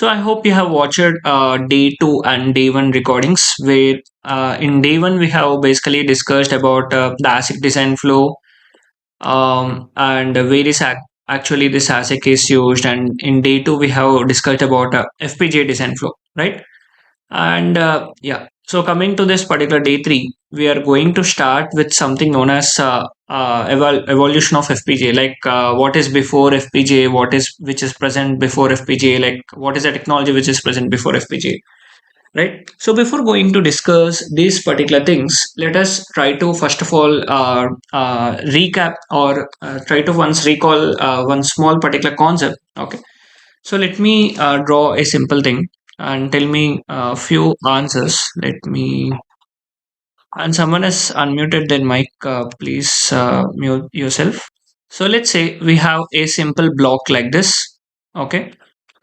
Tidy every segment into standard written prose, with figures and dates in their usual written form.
So I hope you have watched day 2 and day 1 recordings, where in day 1 we have basically discussed about the ASIC design flow, and various actually this ASIC is used, and in day 2 we have discussed about FPGA design flow, right? And yeah, so coming to this particular day 3, we are going to start with something known as evolution of FPGA, like what is before FPGA, what is which is present before FPGA, like what is the technology which is present before FPGA, right? So before going to discuss these particular things, let us try to first of all recap, or try to once recall one small particular concept. Okay, so let me draw a simple thing and tell me a few answers. Let me. And someone has unmuted their mic. Please mute yourself. So let's say we have a simple block like this. Okay.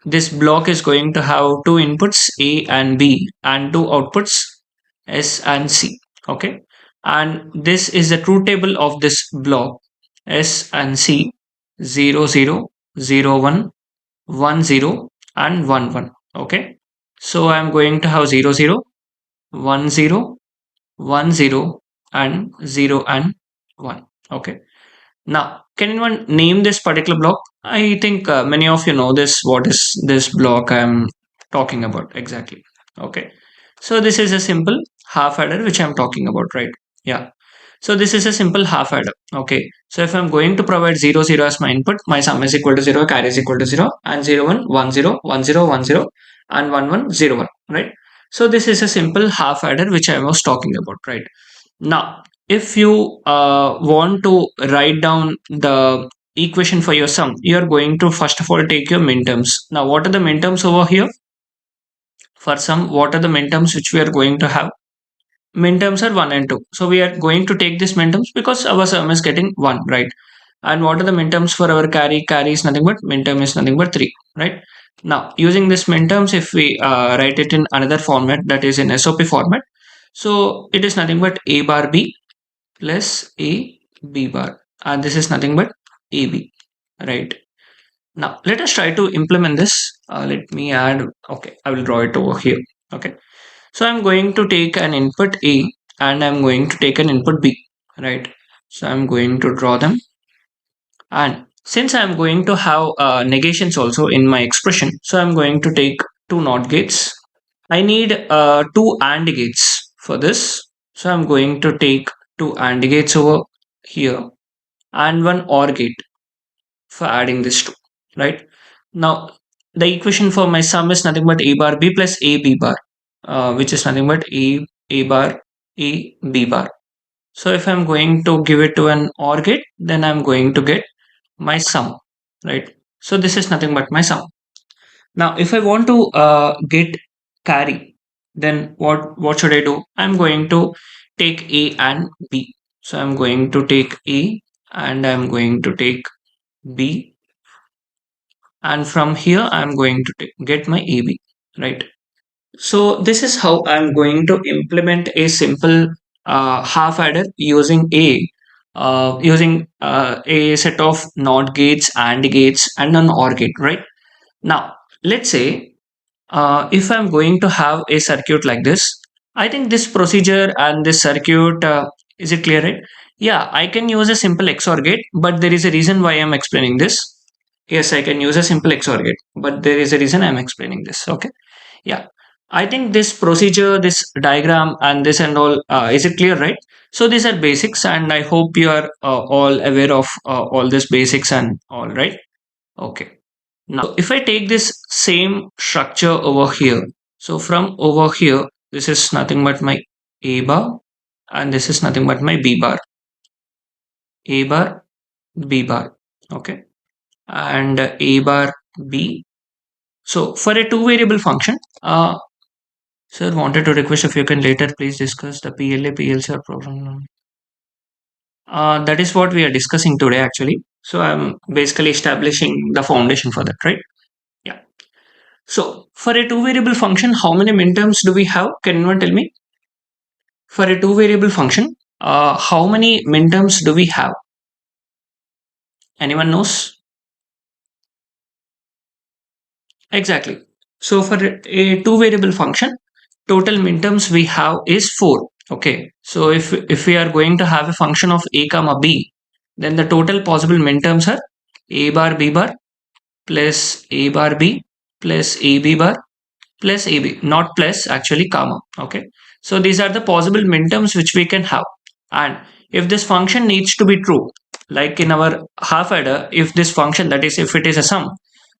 This block is going to have two inputs A and B and two outputs S and C. Okay. And this is the truth table of this block S and C 0, 0, 0, 1, 1, 0, and 1, 1. Okay. So I'm going to have 0, 0, 1, 0, 1, 0, and 0 and 1. Okay. Now, can anyone name this particular block? I think many of you know this. What is this block I'm talking about exactly? Okay. So this is a simple half adder which I'm talking about, right? Yeah. So this is a simple half adder. Okay. So if I'm going to provide 0, 0 as my input, my sum is equal to 0, carry is equal to 0, and 0, 1, 1, 0, 1, 0, 1, 0, and 1, 1, 0, 1, right? So this is a simple half adder which I was talking about, right? Now, if you want to write down the equation for your sum, you are going to first of all take your minterms. Now, what are the minterms over here? For sum, what are the minterms which we are going to have? Minterms are 1 and 2. So we are going to take this minterms because our sum is getting 1, right? And what are the minterms for our carry? Carry is nothing but minterm is nothing but 3, right? Now, using this minterms, if we write it in another format, that is in SOP format, so it is nothing but A bar B plus a b bar, and this is nothing but ab, right? Now let us try to implement this. Let me add. Okay, I will draw it over here. Okay, so I'm going to take an input a and I'm going to take an input b, right? So I'm going to draw them, and since I'm going to have negations also in my expression, so I'm going to take two NOT gates. I need two AND gates for this. So I'm going to take two AND gates over here and one OR gate for adding this two, right? Now, the equation for my sum is nothing but A bar B plus A B bar, which is nothing but A bar A B bar. So if I'm going to give it to an OR gate, then I'm going to get my sum, right? So this is nothing but my sum. Now, if I want to get carry, then what should I do? I'm going to take A and B. So I'm going to take A and I'm going to take B, and from here I'm going to get my AB, right? So this is how I'm going to implement a simple half adder using a set of NOT gates, AND gates, and an OR gate, right? Now, let's say if I'm going to have a circuit like this, I think this procedure and this circuit, is it clear, right? Yeah, I can use a simple XOR gate, but there is a reason why I'm explaining this. Yes, I can use a simple XOR gate, but there is a reason I'm explaining this. Okay. Yeah. I think this procedure, this diagram, and this and all, is it clear, right? So these are basics, and I hope you are all aware of all these basics and all, right? Okay. Now, if I take this same structure over here, so from over here, this is nothing but my A bar, and this is nothing but my B bar. A bar, B bar. Okay. And A bar, B. So for a two variable function, sir wanted to request if you can later please discuss the PLA, PLC or program. That is what we are discussing today actually. So I'm basically establishing the foundation for that, right? Yeah. So for a two variable function, how many minterms do we have? Can anyone tell me? For a two variable function, how many minterms do we have? Anyone knows? Exactly. So for a two variable function, total minterms we have is 4. Okay. So if we are going to have a function of a comma b, then the total possible minterms are a bar b bar plus a bar b plus a b bar plus AB, not plus, actually comma. Okay. So these are the possible minterms which we can have. And if this function needs to be true, like in our half adder, if this function, that is if it is a sum,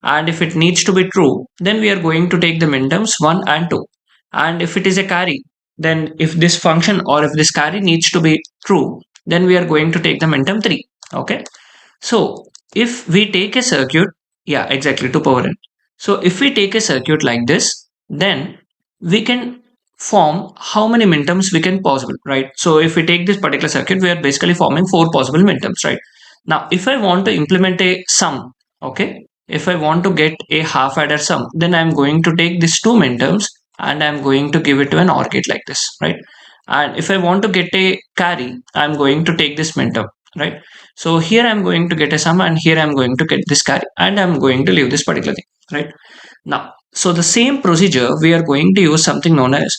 and if it needs to be true, then we are going to take the minterms 1 and 2. And if it is a carry, then if this function or if this carry needs to be true, then we are going to take the minterm 3. Okay. So if we take a circuit, yeah, exactly, 2 power n. So if we take a circuit like this, then we can form how many minterms we can possible, right? So if we take this particular circuit, we are basically forming 4 possible minterms, right? Now, if I want to implement a sum, okay, if I want to get a half adder sum, then I'm going to take these 2 minterms and I'm going to give it to an OR gate like this, right? And if I want to get a carry, I'm going to take this minterm, right? So here I'm going to get a sum and here I'm going to get this carry and I'm going to leave this particular thing, right? Now, so the same procedure, we are going to use something known as,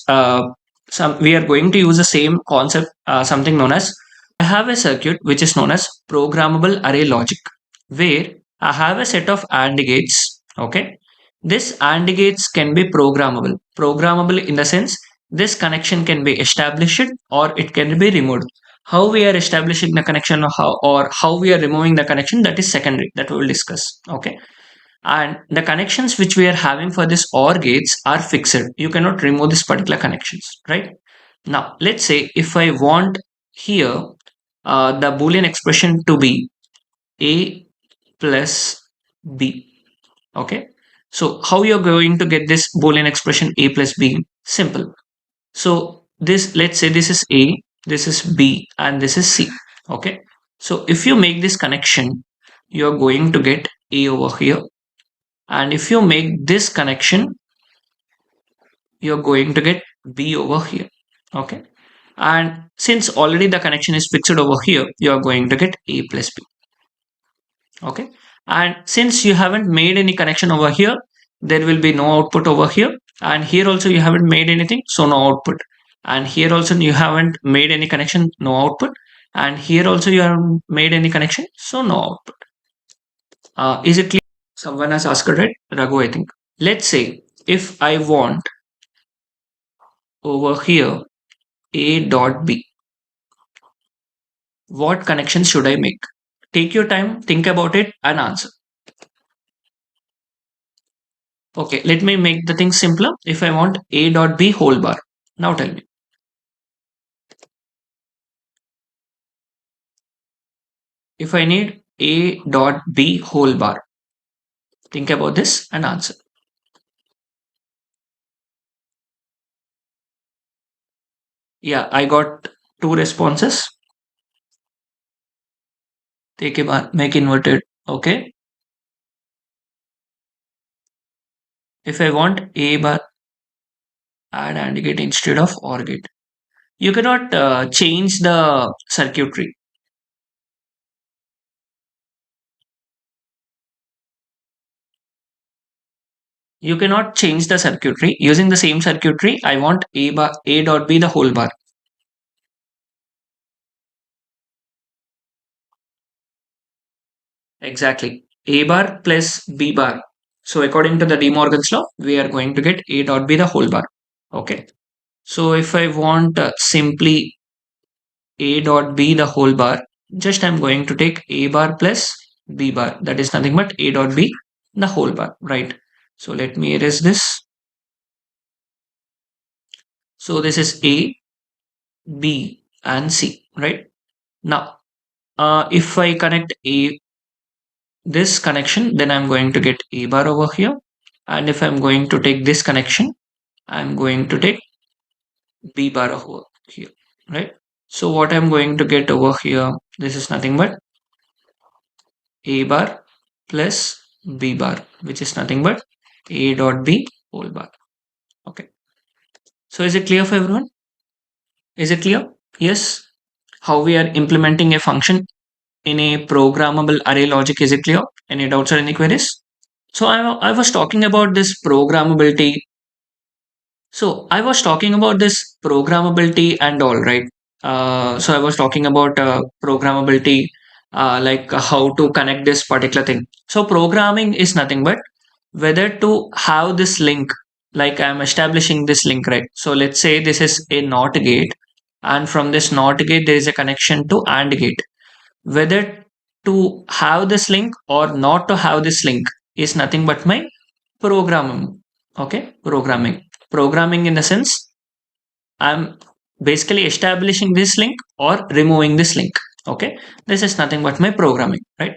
we are going to use the same concept, something known as, I have a circuit which is known as programmable array logic, where I have a set of AND gates, okay? This AND gates can be programmable. Programmable in the sense, this connection can be established or it can be removed. How we are establishing the connection, or how we are removing the connection, that is secondary, that we will discuss. Okay. And the connections which we are having for this OR gates are fixed. You cannot remove this particular connections, right? Now, let's say if I want here the boolean expression to be a plus b. Okay. So how you're going to get this boolean expression a plus b? Simple. So this, let's say this is a, this is b, and this is c. Okay. So if you make this connection, you're going to get a over here. And if you make this connection, you're going to get b over here. Okay. And since already the connection is fixed over here, you're going to get a plus b. Okay. And since you haven't made any connection over here, there will be no output over here. And here also you haven't made anything, so no output. And here also you haven't made any connection, no output. And here also you haven't made any connection, so no output. Is it clear? Someone has asked, right? Raghu, I think. Let's say if I want over here a dot b, what connection should I make? Take your time, think about it and answer. Okay, let me make the thing simpler. If I want a dot b whole bar, now tell me. If I need a dot b whole bar, think about this and answer. Yeah, I got 2 responses. Take a bar, make inverted. Okay. If I want a bar, add AND gate instead of OR gate. You cannot change the circuitry. You cannot change the circuitry. Using the same circuitry, I want a bar, a dot b the whole bar. Exactly. A bar plus b bar. So according to the De Morgan's law, we are going to get a dot b the whole bar. Okay. So if I want simply a dot b the whole bar, just I'm going to take a bar plus b bar. That is nothing but a dot b the whole bar, right? So let me erase this. So this is a, b and c, right? Now, if I connect a this connection, then I'm going to get a bar over here. And if I'm going to take this connection, I'm going to take b bar over here, right? So what I'm going to get over here, this is nothing but a bar plus b bar, which is nothing but a dot b whole bar. Okay. So is it clear for everyone? Is it clear? Yes. How we are implementing a function in a programmable array logic, is it clear? Any doubts or any queries? So I was talking about this programmability. So I was talking about this programmability and all, right? So I was talking about programmability, like how to connect this particular thing. So programming is nothing but whether to have this link, like I'm establishing this link, right? So let's say this is a NOT gate, and from this NOT gate there is a connection to AND gate. Whether to have this link or not to have this link is nothing but my programming. Okay, programming in the sense I'm basically establishing this link or removing this link. Okay, this is nothing but my programming, right?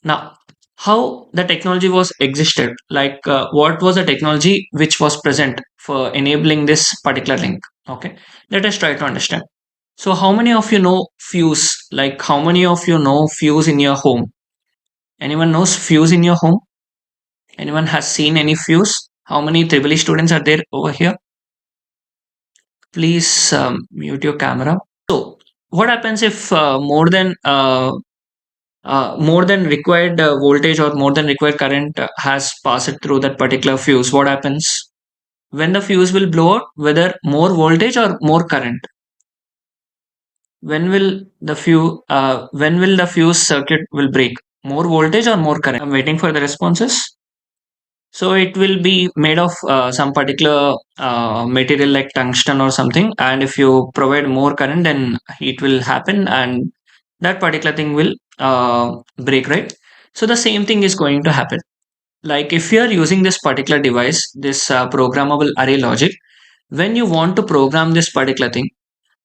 Now, how the technology was existed, like what was the technology which was present for enabling this particular link? Okay, let us try to understand. So, how many of you know fuse? Like, how many of you know fuse in your home? Anyone knows fuse in your home? Anyone has seen any fuse? How many triple E students are there over here? Please mute your camera. So, what happens if more than required voltage or more than required current has passed through that particular fuse? What happens when the fuse will blow out? Whether more voltage or more current? When will the fuse? When will the fuse circuit will break? More voltage or more current? I'm waiting for the responses. So it will be made of some particular material like tungsten or something. And if you provide more current, then it will happen and that particular thing will break, right? So the same thing is going to happen. Like if you are using this particular device, this programmable array logic, when you want to program this particular thing,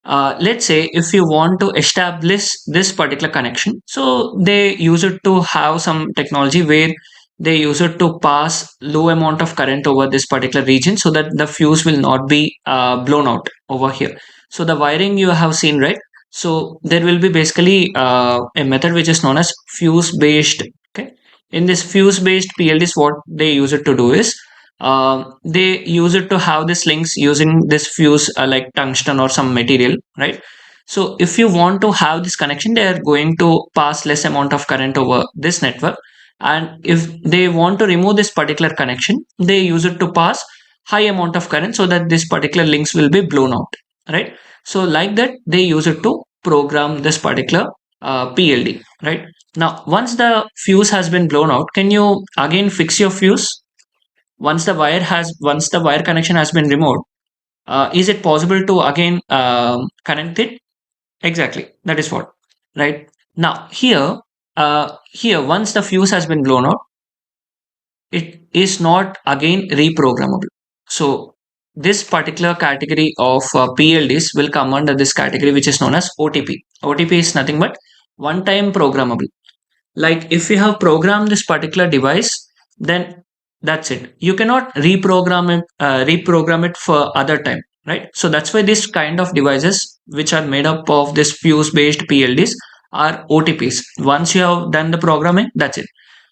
let's say if you want to establish this particular connection, so they use it to have some technology where they use it to pass low amount of current over this particular region so that the fuse will not be blown out over here. So the wiring you have seen, right? So there will be basically a method which is known as fuse based. Okay, in this fuse based PLDs, what they use it to do is they use it to have these links using this fuse like tungsten or some material, right? So if you want to have this connection, they are going to pass less amount of current over this network. And if they want to remove this particular connection, they use it to pass high amount of current so that this particular links will be blown out, right? So like that, they use it to program this particular PLD, right? Now, once the fuse has been blown out, can you again fix your fuse? Once the wire connection has been removed, is it possible to again connect it? Exactly, that is what, right? Now here once the fuse has been blown out, it is not again reprogrammable. So this particular category of PLDs will come under this category which is known as OTP. OTP is nothing but one time programmable. Like if you have programmed this particular device, then that's it. You cannot reprogram it for other time, right? So that's why this kind of devices which are made up of this fuse based PLDs are OTPs. Once you have done the programming, that's it.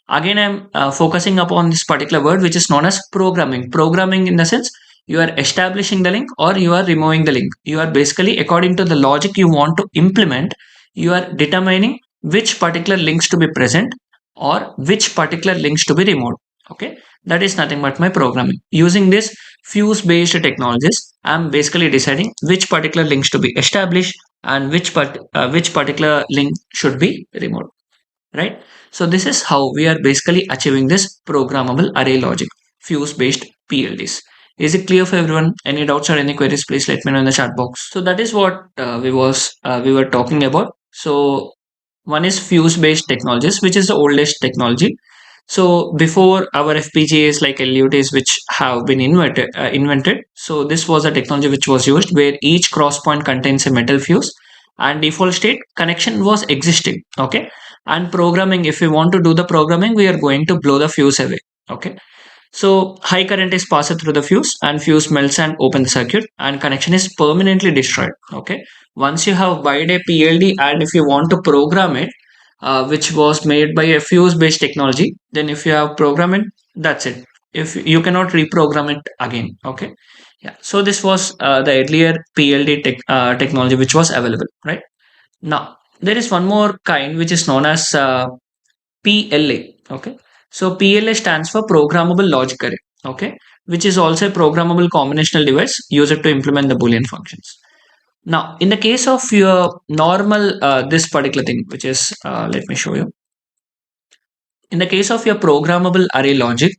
Again, I'm focusing upon this particular word which is known as programming in the sense you are establishing the link or you are removing the link. You are basically, according to the logic you want to implement, you are determining which particular links to be present or which particular links to be removed. Okay, that is nothing but my programming. Using this fuse based technologies, I'm basically deciding which particular links to be established and which particular link should be removed, right? So this is how we are basically achieving this programmable array logic, fuse based PLDs. Is it clear for everyone? Any doubts or any queries, please let me know in the chat box. So that is what we were talking about. So one is fuse based technologies, which is the oldest technology. So before our FPGAs like LUTs, which have been invented, so this was a technology which was used where each cross point contains a metal fuse and default state connection was existing. Okay, and programming, if we want to do the programming, we are going to blow the fuse away. Okay, so high current is passed through the fuse and fuse melts and open the circuit and connection is permanently destroyed. Okay. Once you have buyed a PLD and if you want to program it, which was made by a fuse based technology, then if you have programmed it, that's it. If you cannot reprogram it again. Okay. Yeah. So this was the earlier PLD technology which was available, right? Now there is one more kind which is known as PLA. Okay. So PLA stands for Programmable Logic Array, okay, which is also a programmable combinational device used to implement the Boolean functions. Now, in the case of your normal, this particular thing, which is, let me show you. In the case of your programmable array logic,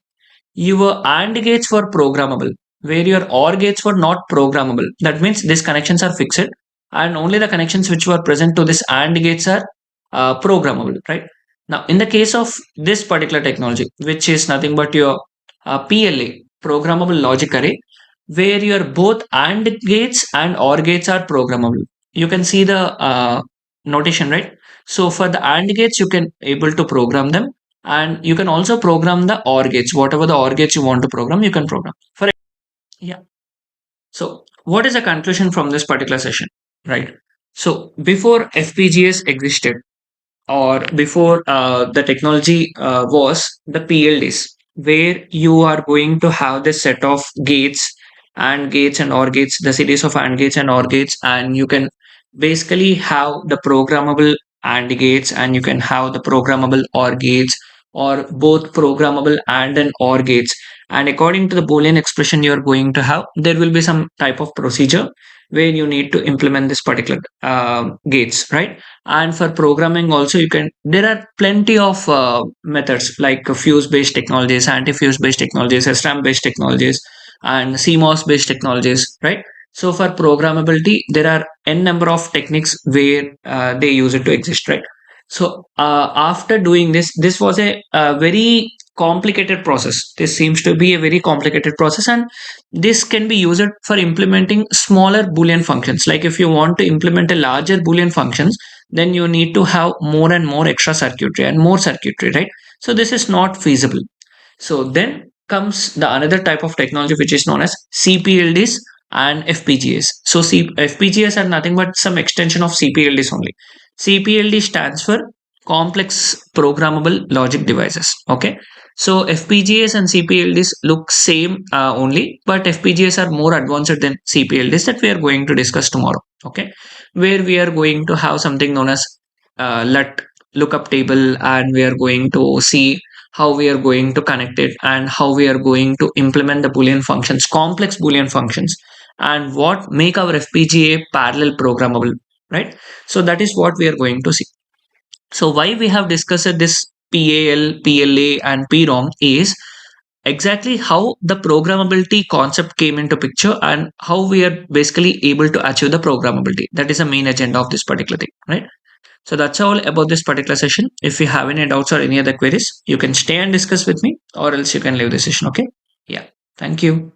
your AND gates were programmable, where your OR gates were not programmable. That means these connections are fixed, and only the connections which were present to this AND gates are programmable, right? Now, in the case of this particular technology, which is nothing but your PLA, programmable logic array, where your both AND gates and OR gates are programmable. You can see the notation, right? So for the AND gates, you can able to program them, and you can also program the OR gates. Whatever the OR gates you want to program, you can program. For yeah. So what is the conclusion from this particular session, right? So before FPGAs existed, or before the technology was the PLDs, where you are going to have this set of gates and gates and OR gates, the series of AND gates and OR gates, and you can basically have the programmable AND gates and you can have the programmable OR gates, or both programmable and OR gates. And according to the Boolean expression you're going to have, there will be some type of procedure where you need to implement this particular gates, right? And for programming also, you can, there are plenty of methods like fuse based technologies, anti-fuse based technologies, SRAM based technologies, and CMOS based technologies, right? So for programmability, there are n number of techniques where they use it to exist, right? So after doing this, this was a very complicated process. This seems to be a very complicated process, and this can be used for implementing smaller Boolean functions. Like if you want to implement a larger Boolean functions, then you need to have more and more extra circuitry and more circuitry, right? So this is not feasible. So then comes the another type of technology which is known as CPLDs and FPGAs. So FPGAs are nothing but some extension of CPLDs only. CPLD stands for complex programmable logic devices. Okay. So FPGAs and CPLDs look same only, but FPGAs are more advanced than CPLDs that we are going to discuss tomorrow. Okay, where we are going to have something known as LUT lookup table, and we are going to see how we are going to connect it and how we are going to implement the Boolean functions, complex Boolean functions, and what make our FPGA parallel programmable, right? So that is what we are going to see. So why we have discussed this PAL, PLA, and PROM is exactly how the programmability concept came into picture and how we are basically able to achieve the programmability. That is the main agenda of this particular thing, right? So that's all about this particular session. If you have any doubts or any other queries, you can stay and discuss with me, or else you can leave the session. Okay. Yeah. Thank you.